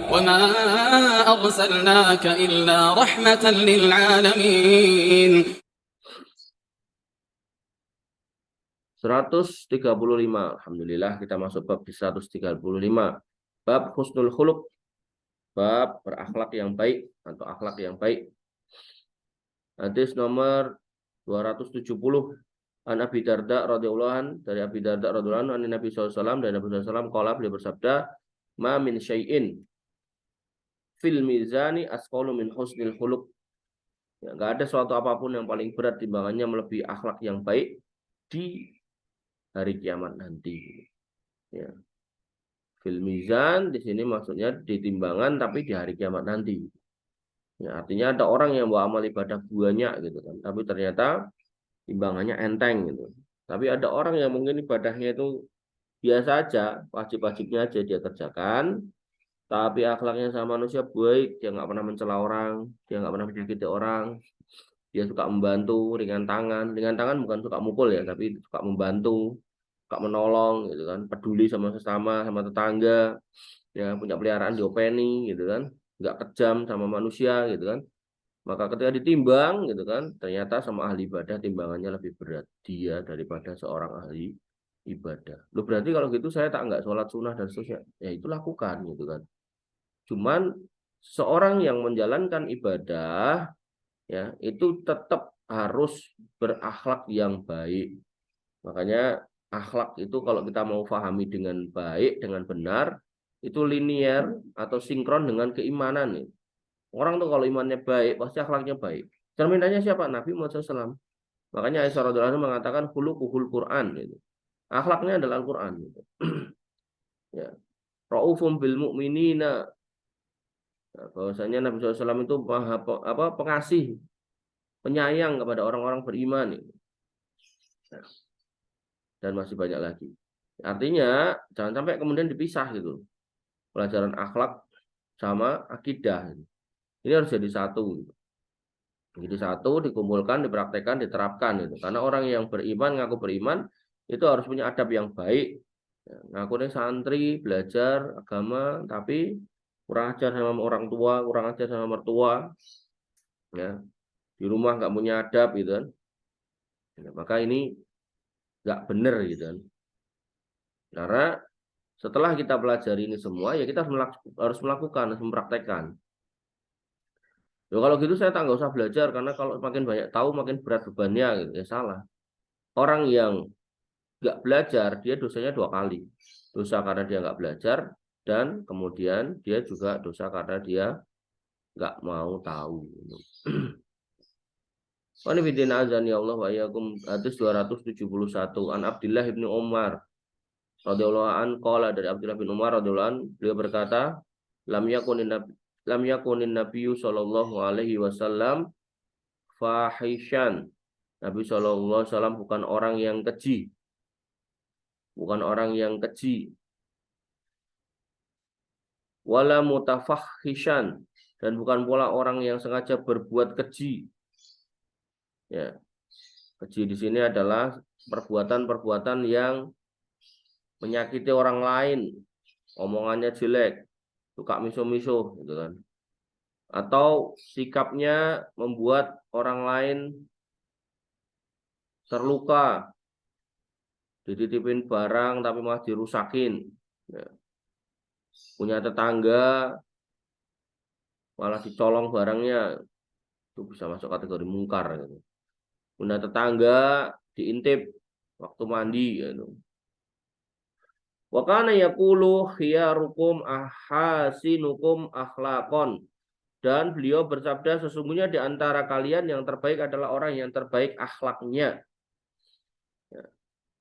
وما أرسلناك إلا رحمة للعالمين. 135. Alhamdulillah kita masuk bab di 135. Bab husnul khuluq, bab berakhlak yang baik atau akhlak yang baik. Hadis nomor 270. An Abi Darda radhiyallahu an, dari Abi Darda radhiyallahu an, Nabi sallallahu alaihi wasallam, dan Nabi sallallahu alaihi wasallam qala, beliau bersabda, ma min syai'in fil mizani asqalu min husnil khuluq. Ya, enggak ada suatu apapun yang paling berat timbangannya melebihi akhlak yang baik di hari kiamat nanti. Ya. Fil mizan di sini maksudnya di timbangan tapi di hari kiamat nanti. Ya, artinya ada orang yang bawa amal ibadah banyak gitu kan, tapi ternyata timbangannya enteng gitu. Tapi ada orang yang mungkin ibadahnya itu biasa aja, wajib-wajibnya aja dia kerjakan, tapi akhlaknya sama manusia baik, dia nggak pernah mencela orang, dia nggak pernah menyakiti orang, dia suka membantu ringan tangan bukan suka mukul ya, tapi suka membantu, suka menolong gitu kan, peduli sama sesama, sama tetangga, ya punya peliharaan diopeni gitu kan, nggak kejam sama manusia gitu kan. Maka ketika ditimbang gitu kan, ternyata sama ahli ibadah timbangannya lebih berat dia daripada seorang ahli ibadah. Loh, berarti kalau gitu saya tak nggak sholat sunnah dan seterusnya. Ya itu lakukan gitu kan. Cuman seorang yang menjalankan ibadah ya itu tetap harus berakhlak yang baik. Makanya akhlak itu kalau kita mau pahami dengan baik, dengan benar, itu linear atau sinkron dengan keimanan nih. Orang tuh kalau imannya baik, pasti akhlaknya baik. Cerminannya siapa? Nabi Muhammad SAW. Makanya Aisyah radhiyallahu anha mengatakan khuluquhul Quran gitu. Akhlaknya adalah Al-Quran gitu. Ya. Raufum bil mu'minina. Nah, bahwasanya Nabi SAW itu maha pengasih, penyayang kepada orang-orang beriman gitu. Nah, dan masih banyak lagi. Artinya jangan sampai kemudian dipisah gitu. Pelajaran akhlak sama akidah. Gitu. Ini harus jadi satu gitu. Jadi satu dikumpulkan, dipraktekkan, diterapkan itu. Karena orang yang beriman, ngaku beriman, itu harus punya adab yang baik. Ya, ngaku nih santri, belajar agama, tapi kurang ajar sama orang tua, kurang ajar sama mertua. Ya, di rumah nggak punya adab gitu kan. Ya, maka ini nggak benar gitu kan. Karena setelah kita pelajari ini semua, ya kita harus melakukan, harus mempraktekkan. Ya, kalau gitu saya tak nggak usah belajar, karena kalau makin banyak tahu makin berat bebannya gitu. Ya salah. Orang yang nggak belajar, dia dosanya dua kali. Dosa karena dia nggak belajar, dan kemudian dia juga dosa karena dia nggak mau tahu. Wanifidina azan ya Allah wa iyyakum. Hadis 271 an Abdullah bin Umar radhiyallahu an qala, dari Abdullah bin Umar radhiyallahu an, beliau berkata, lam yakunin nabiyyu sallallahu alaihi wasallam fahishan. Nabi sallallahu alaihi wasallam bukan orang yang keji. Bukan orang yang keji. Wala mutafakhishan, dan bukan pula orang yang sengaja berbuat keji. Ya, keji di sini adalah perbuatan-perbuatan yang menyakiti orang lain, omongannya jelek, suka miso-miso gitu kan. Atau sikapnya membuat orang lain terluka, dititipin barang tapi malah dirusakin. Ya. Punya tetangga malah dicolong barangnya, itu bisa masuk kategori mungkar gitu. Punya tetangga diintip waktu mandi gitu. Wa kana yaqulu khiyarukum ahasinukum akhlaqon, dan beliau bersabda, sesungguhnya di antara kalian yang terbaik adalah orang yang terbaik akhlaknya. Ya.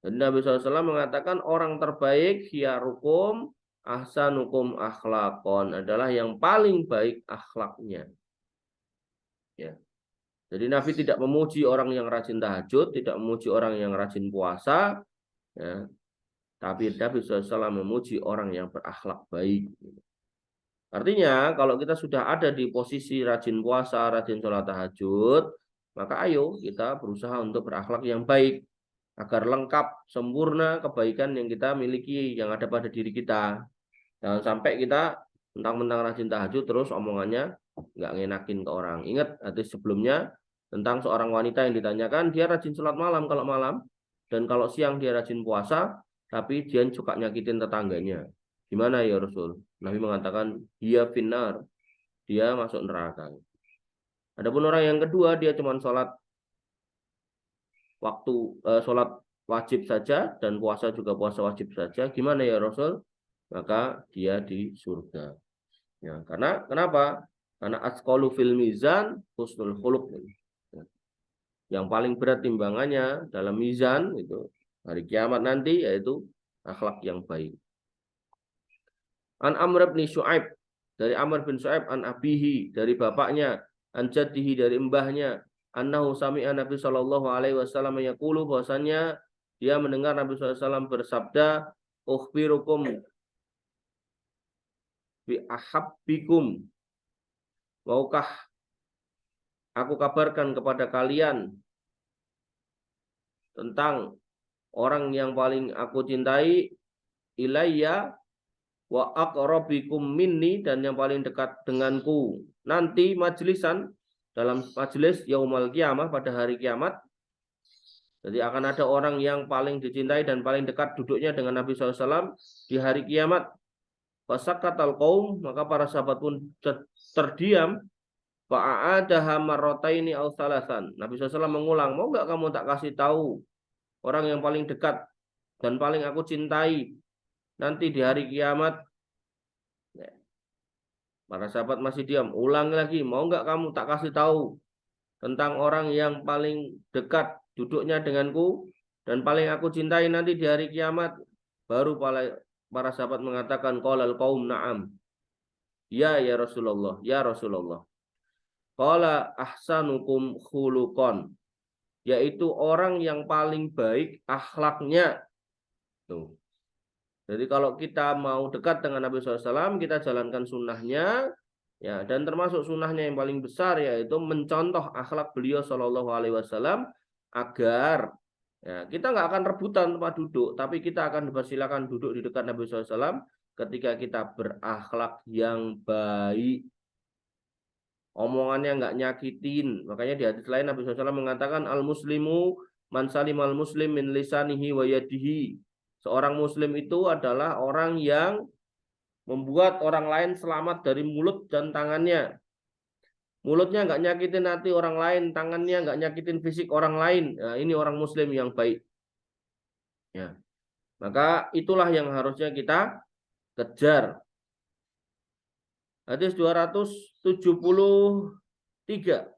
Dan Nabi SAW mengatakan orang terbaik khiyarukum ahsanukum akhlaqon, adalah yang paling baik akhlaknya. Ya. Jadi Nabi tidak memuji orang yang rajin tahajud, tidak memuji orang yang rajin puasa, ya. Tapi Nabi SAW memuji orang yang berakhlak baik. Artinya kalau kita sudah ada di posisi rajin puasa, rajin sholat tahajud, maka ayo kita berusaha untuk berakhlak yang baik, agar lengkap, sempurna kebaikan yang kita miliki, yang ada pada diri kita. Jangan sampai kita Mentang-mentang rajin tahajud terus omongannya nggak ngenakin ke orang. Ingat hadis sebelumnya tentang seorang wanita yang ditanyakan, dia rajin sholat malam kalau malam, dan kalau siang dia rajin puasa, tapi dia suka nyakitin tetangganya. Gimana ya Rasul? Nabi mengatakan, dia finnar, dia masuk neraka. Adapun orang yang kedua, dia cuma sholat sholat wajib saja dan puasa juga puasa wajib saja. Gimana ya Rasul? Maka dia di surga. Ya, karena kenapa? Karena asqalu fil mizan husnul khuluq. Yang paling berat timbangannya dalam mizan itu hari kiamat nanti yaitu akhlak yang baik. An Amr bin Syu'aib, dari Amr bin Syu'aib, an abihi, dari bapaknya, an jaddihi, dari mbahnya, annahu sami'a Nabi sallallahu alaihi wasallam yaqulu, bahwasanya dia mendengar Nabi sallallahu alaihi wasallam bersabda, ukhbirukum bi ahabbikum, maukah aku kabarkan kepada kalian tentang orang yang paling aku cintai, ilayya wa aqrabikum minni, dan yang paling dekat denganku nanti majlisan, dalam majelis yaumal kiamah, pada hari kiamat. Jadi akan ada orang yang paling dicintai dan paling dekat duduknya dengan Nabi SAW di hari kiamat. Fasakatal qaum, maka para sahabat pun terdiam. Fa'adaha marrataini aw salasan. Nabi SAW mengulang, mau nggak kamu tak kasih tahu orang yang paling dekat dan paling aku cintai nanti di hari kiamat? Para sahabat masih diam. Ulang lagi, mau nggak kamu tak kasih tahu tentang orang yang paling dekat duduknya denganku dan paling aku cintai nanti di hari kiamat? Baru para sahabat mengatakan, qalal qaum na'am. Ya Rasulullah, ya Rasulullah. Qala ahsanukum khuluqan, yaitu orang yang paling baik akhlaknya. Tuh. Jadi kalau kita mau dekat dengan Nabi SAW, kita jalankan sunnahnya, ya, dan termasuk sunnahnya yang paling besar yaitu mencontoh akhlak beliau Shallallahu Alaihi Wasallam, agar ya, kita nggak akan rebutan tempat duduk, tapi kita akan dipersilakan duduk di dekat Nabi SAW ketika kita berakhlak yang baik, omongannya nggak nyakitin. Makanya di hadis lain Nabi SAW mengatakan, al muslimu man salimal muslim min lisanihi wa yadihi. Seorang muslim itu adalah orang yang membuat orang lain selamat dari mulut dan tangannya. Mulutnya nggak nyakitin hati orang lain, tangannya nggak nyakitin fisik orang lain. Nah, ini orang muslim yang baik. Ya. Maka itulah yang harusnya kita kejar. Hadis 273.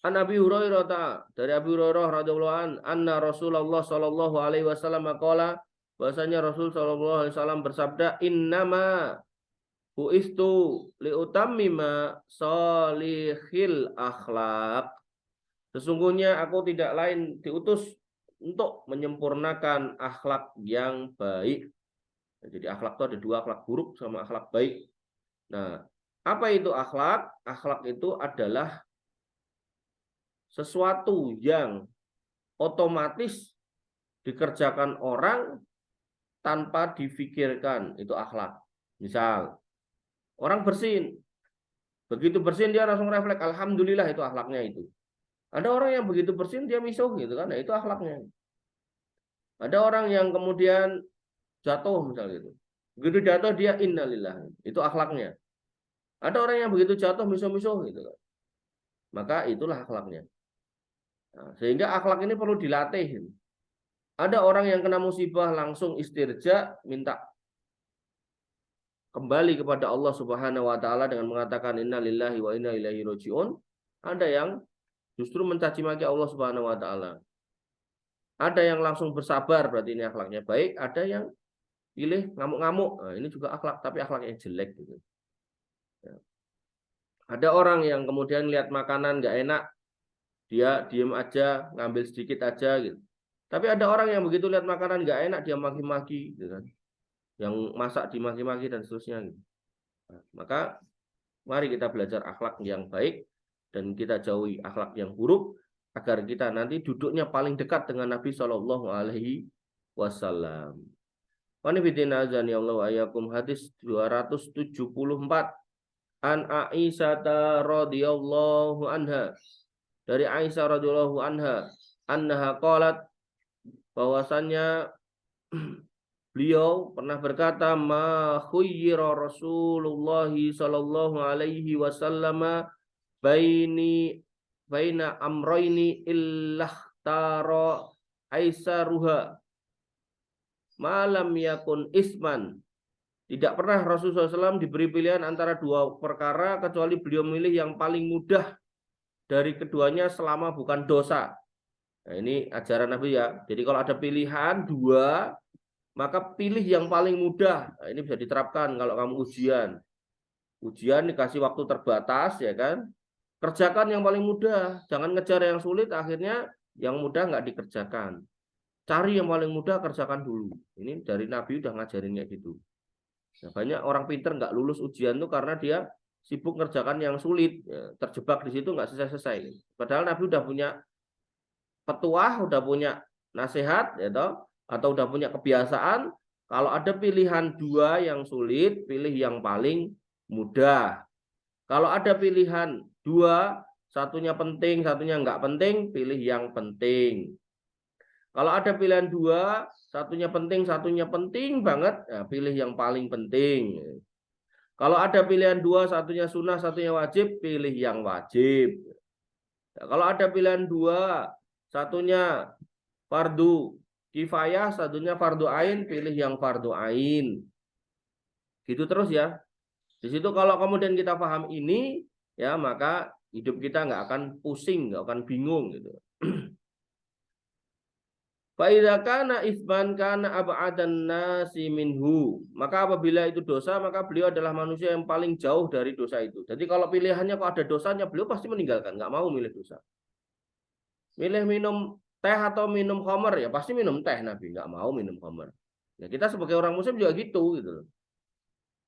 An Abi Hurairah, dari Abi Hurairah radhiyallahu an, anna Rasulullah sallallahu alaihi wasallam qala, bahwasanya Rasul sallallahu alaihi wasallam bersabda, innama buistu liutammima salihil akhlak. Sesungguhnya aku tidak lain diutus untuk menyempurnakan akhlak yang baik. Jadi akhlak itu ada dua, akhlak buruk sama akhlak baik. Nah, apa itu akhlak? Akhlak itu adalah sesuatu yang otomatis dikerjakan orang tanpa difikirkan, itu akhlak. Misal, orang bersin, begitu bersin dia langsung refleks, alhamdulillah, itu akhlaknya itu. Ada orang yang begitu bersin dia misuh gitu kan, nah, itu akhlaknya. Ada orang yang kemudian jatuh misalnya gitu, begitu jatuh dia innalillah, itu akhlaknya. Ada orang yang begitu jatuh misuh-misuh gitu kan, maka itulah akhlaknya. Nah, sehingga akhlak ini perlu dilatih. Ada orang yang kena musibah langsung istirja, minta kembali kepada Allah Subhanahu wa taala dengan mengatakan innalillahi wa inna ilaihi rajiun. Ada yang justru mencaci maki Allah Subhanahu wa taala. Ada yang langsung bersabar, berarti ini akhlaknya baik. Ada yang pilih ngamuk-ngamuk. Nah, ini juga akhlak, tapi akhlaknya jelek gitu. Ya. Ada orang yang kemudian lihat makanan nggak enak, dia diem aja, ngambil sedikit aja gitu. Tapi ada orang yang begitu lihat makanan nggak enak, dia maki-maki gitu kan. Yang masak dimaki-maki dan seterusnya gitu. Nah, maka mari kita belajar akhlak yang baik dan kita jauhi akhlak yang buruk, agar kita nanti duduknya paling dekat dengan Nabi Shallallahu Alaihi Wasallam. Wanifidina azani Allah wa ayakum, hadis 274. An Aisyah radhiyallahu anha, dari Aisyah radhiyallahu anha, annaha qalat, bahwasannya beliau pernah berkata, ma khuyyira Rasulullah sallallahu alaihi wasallam baina amroini illah aisaruha malam yakun isman. Tidak pernah Rasulullah SAW diberi pilihan antara dua perkara kecuali beliau memilih yang paling mudah dari keduanya selama bukan dosa. Nah, ini ajaran Nabi ya. Jadi kalau ada pilihan dua, maka pilih yang paling mudah. Nah, ini bisa diterapkan kalau kamu ujian. Ujian dikasih waktu terbatas, ya kan? Kerjakan yang paling mudah. Jangan ngejar yang sulit, akhirnya yang mudah nggak dikerjakan. Cari yang paling mudah, kerjakan dulu. Ini dari Nabi udah ngajarin kayak gitu. Nah, banyak orang pinter nggak lulus ujian tuh karena dia sibuk ngerjakan yang sulit, ya, terjebak di situ nggak selesai-selesai. Padahal Nabi udah punya petuah, udah punya nasihat, ya toh, atau udah punya kebiasaan. Kalau ada pilihan dua yang sulit, pilih yang paling mudah. Kalau ada pilihan dua, satunya penting, satunya nggak penting, pilih yang penting. Kalau ada pilihan dua, satunya penting banget, ya pilih yang paling penting. Kalau ada pilihan dua, satunya sunnah, satunya wajib, pilih yang wajib. Ya, kalau ada pilihan dua, satunya fardu kifayah, satunya fardu ain, pilih yang fardu ain. Gitu terus ya. Di situ kalau kemudian kita paham ini, ya maka hidup kita nggak akan pusing, nggak akan bingung gitu. Fa'idza kana isban kana ab'adan nasi minhu. Maka apabila itu dosa, maka beliau adalah manusia yang paling jauh dari dosa itu. Jadi kalau pilihannya kok ada dosanya, beliau pasti meninggalkan, nggak mau milih dosa. Milih minum teh atau minum khamar, ya pasti minum teh Nabi, nggak mau minum khamar. Ya kita sebagai orang muslim juga gitu gitu.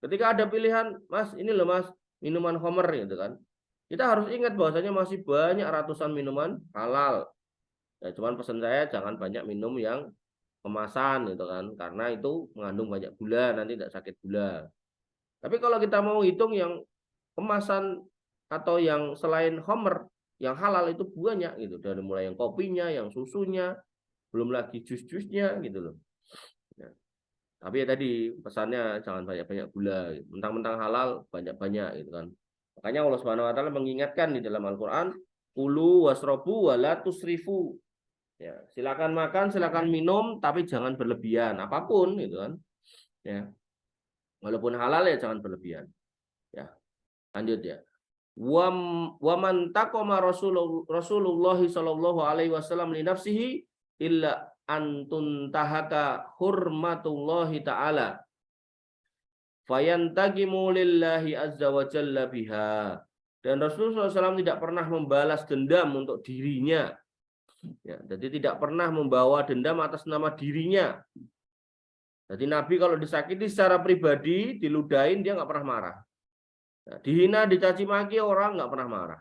Ketika ada pilihan, Mas, ini loh Mas, minuman khamar gitu kan. Kita harus ingat bahwasanya masih banyak ratusan minuman halal. Ya, cuman pesan saya jangan banyak minum yang kemasan gitu kan, karena itu mengandung banyak gula, nanti tidak sakit gula. Tapi kalau kita mau hitung yang kemasan atau yang selain khamr, yang halal itu banyak gitu, dari mulai yang kopinya, yang susunya, belum lagi jus-jusnya gitu loh. Ya. Tapi ya tadi pesannya jangan banyak-banyak gula, gitu. Mentang-mentang halal banyak-banyak gitu kan. Makanya Allah Subhanahu wa taala mengingatkan di dalam Al-Qur'an, kulu wasrobu wala tusrifu. Ya, silakan makan, silakan minum, tapi jangan berlebihan apapun gitu kan. Ya. Walaupun halal ya jangan berlebihan. Ya. Lanjut ya. Wa man taqama Rasulullah sallallahu alaihi wasallam li nafsihi illa antun tahaka hurmatullahi ta'ala fayantagimu lillahi azza wa jalla biha. Dan Rasulullah SAW tidak pernah membalas dendam untuk dirinya. Ya, jadi tidak pernah membawa dendam atas nama dirinya. Jadi Nabi kalau disakiti secara pribadi, diludahin, dia nggak pernah marah. Nah, dihina, dicaci maki orang nggak pernah marah.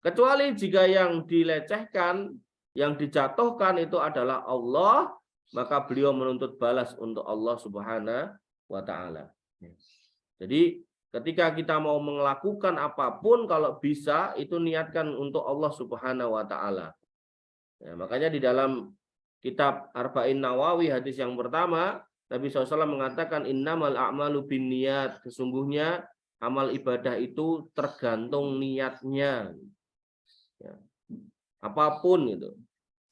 Kecuali jika yang dilecehkan, yang dijatuhkan itu adalah Allah, maka beliau menuntut balas untuk Allah Subhanahu wa Ta'ala. Jadi ketika kita mau melakukan apapun, kalau bisa itu niatkan untuk Allah Subhanahu wa Ta'ala. Ya, makanya di dalam kitab Arba'in Nawawi hadis yang pertama, Nabi SAW mengatakan innamal a'malu binniyat, sesungguhnya amal ibadah itu tergantung niatnya. Ya. Apapun itu.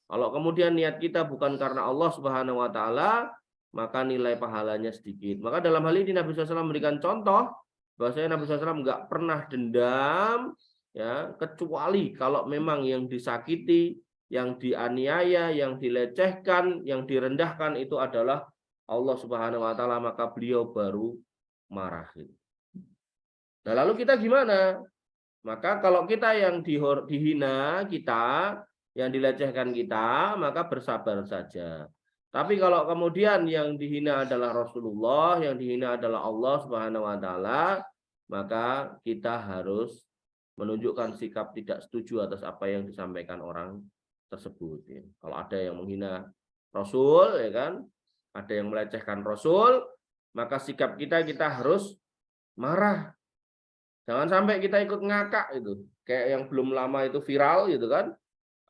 Kalau kemudian niat kita bukan karena Allah Subhanahu wa Ta'ala, maka nilai pahalanya sedikit. Maka dalam hal ini Nabi SAW memberikan contoh bahwasanya Nabi SAW nggak pernah dendam, ya, kecuali kalau memang yang disakiti, yang dianiaya, yang dilecehkan, yang direndahkan itu adalah Allah Subhanahu wa Ta'ala, maka beliau baru marah. Nah, lalu kita gimana? Maka kalau kita yang dihina kita, yang dilecehkan kita, maka bersabar saja. Tapi kalau kemudian yang dihina adalah Rasulullah, yang dihina adalah Allah Subhanahu wa Ta'ala, maka kita harus menunjukkan sikap tidak setuju atas apa yang disampaikan orang tersebut. Ya. Kalau ada yang menghina Rasul, ya kan, ada yang melecehkan Rasul, maka sikap kita harus marah. Jangan sampai kita ikut ngakak itu. Kayak yang belum lama itu viral gitu kan.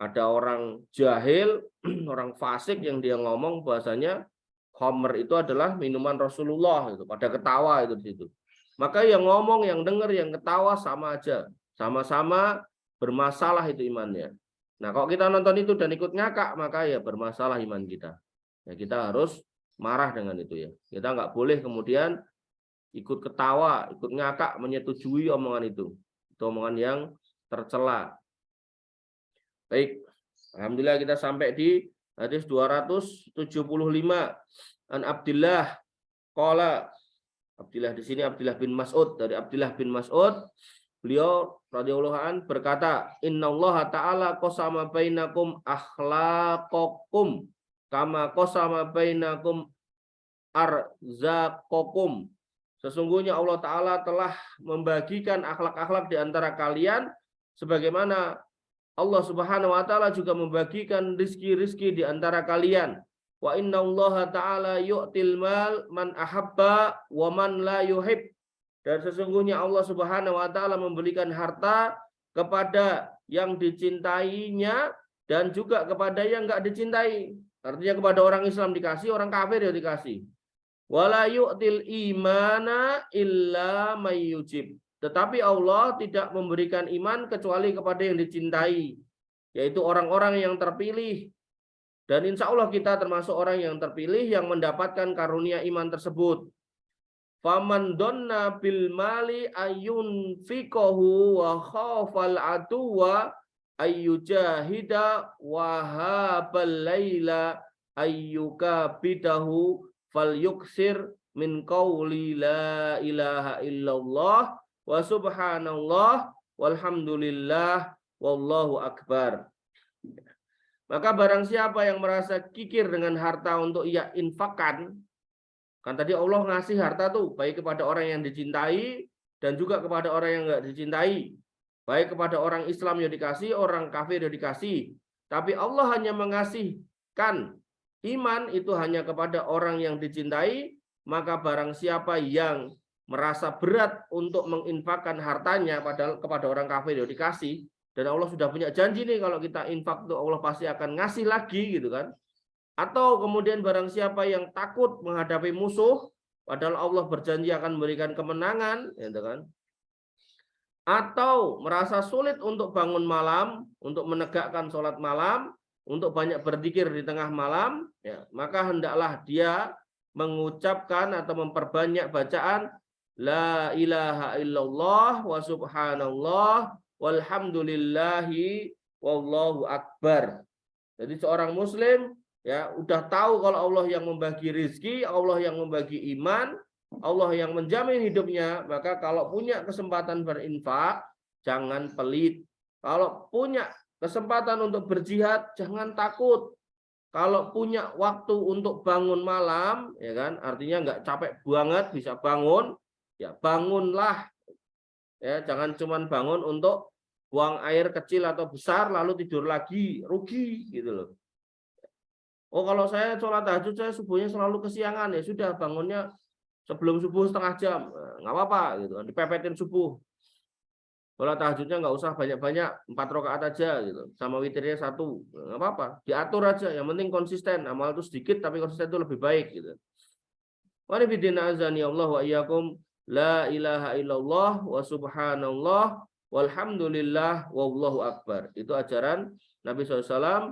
Ada orang jahil, orang fasik yang dia ngomong bahasanya khamr itu adalah minuman Rasulullah itu. Pada ketawa itu di situ. Maka yang ngomong, yang dengar, yang ketawa sama aja. Sama-sama bermasalah itu imannya. Nah, kalau kita nonton itu dan ikut ngakak, maka ya bermasalah iman kita. Ya, kita harus marah dengan itu ya. Kita nggak boleh kemudian ikut ketawa, ikut ngakak, menyetujui omongan itu. Itu omongan yang tercela. Baik, alhamdulillah kita sampai di hadis 275. An Abdillah qala, Abdillah di sini Abdillah bin Mas'ud, dari Abdillah bin Mas'ud, beliau radhiyallahu an berkata, innallaha ta'ala qasama bainakum akhlaqakum kama qasama bainakum arzaqakum. Sesungguhnya Allah Ta'ala telah membagikan akhlak-akhlak di antara kalian sebagaimana Allah Subhanahu wa Ta'ala juga membagikan rizki-rizki di antara kalian. Wa innallaha ta'ala yu'til mal man ahabba wa man la yuhib. Dan sesungguhnya Allah Subhanahu wa Ta'ala memberikan harta kepada yang dicintainya dan juga kepada yang enggak dicintai. Artinya kepada orang Islam dikasih, orang kafir ya dikasih. Wala yu'til imana illa mayyujib. Tetapi Allah tidak memberikan iman kecuali kepada yang dicintai, yaitu orang-orang yang terpilih. Dan insya Allah kita termasuk orang yang terpilih yang mendapatkan karunia iman tersebut. Faman donna bil mali ayun fikohu wa khafal aduwa ayyujahida wa habal laila ayyuka bidahu fal yuksir min qawli la ilaha illallah wa subhanallah walhamdulillah wallahu akbar. Maka barang siapa yang merasa kikir dengan harta untuk ia infakkan, kan tadi Allah ngasih harta tuh baik kepada orang yang dicintai dan juga kepada orang yang enggak dicintai. Baik kepada orang Islam ya dikasih, orang kafir ya dikasih. Tapi Allah hanya mengasihkan iman itu hanya kepada orang yang dicintai, maka barang siapa yang merasa berat untuk menginfakkan hartanya padahal kepada orang kafir ya dikasih, dan Allah sudah punya janji nih kalau kita infak tuh Allah pasti akan ngasih lagi gitu kan. Atau kemudian barang siapa yang takut menghadapi musuh padahal Allah berjanji akan memberikan kemenangan gitu kan. Atau merasa sulit untuk bangun malam, untuk menegakkan sholat malam, untuk banyak berzikir di tengah malam, ya, maka hendaklah dia mengucapkan atau memperbanyak bacaan la ilaha illallah wa subhanallah walhamdulillahi wallahu akbar. Jadi seorang muslim ya udah tahu kalau Allah yang membagi rizki, Allah yang membagi iman, Allah yang menjamin hidupnya, maka kalau punya kesempatan berinfak jangan pelit. Kalau punya kesempatan untuk berjihad jangan takut. Kalau punya waktu untuk bangun malam, ya kan, artinya nggak capek banget bisa bangun, ya bangunlah. Ya, jangan cuma bangun untuk buang air kecil atau besar lalu tidur lagi, rugi gitu loh. Oh kalau saya sholat tahajud saya subuhnya selalu kesiangan, ya sudah bangunnya sebelum subuh setengah jam, nggak apa-apa gitu kan, dipepetin subuh. Sholat tahajudnya nggak usah banyak-banyak, 4 rakaat aja gitu, sama witirnya 1, nggak apa-apa, diatur aja, yang penting konsisten. Amal itu sedikit tapi konsisten itu lebih baik gitu. Wa nabiyina azani Allah wa iyyakum, la ilaha illallah wa subhanallah walhamdulillah wallahu akbar. Itu ajaran Nabi SAW.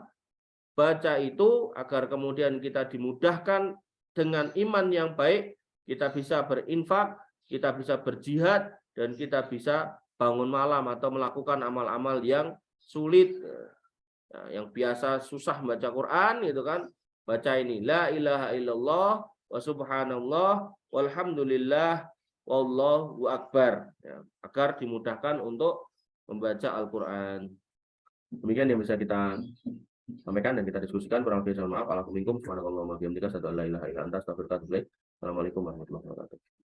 Baca itu agar kemudian kita dimudahkan dengan iman yang baik, kita bisa berinfak, kita bisa berjihad, dan kita bisa bangun malam atau melakukan amal-amal yang sulit. Nah, yang biasa susah baca Quran gitu kan, baca ini la ilaha illallah wa subhanallah walhamdulillah wallahu akbar, ya, agar dimudahkan untuk membaca Al-Quran. Demikian yang bisa kita sampaikan dan kita diskusikan. Kurang lebih mohon maaf. Assalamualaikum warahmatullahi wabarakatuh. Assalamualaikum warahmatullahi wabarakatuh.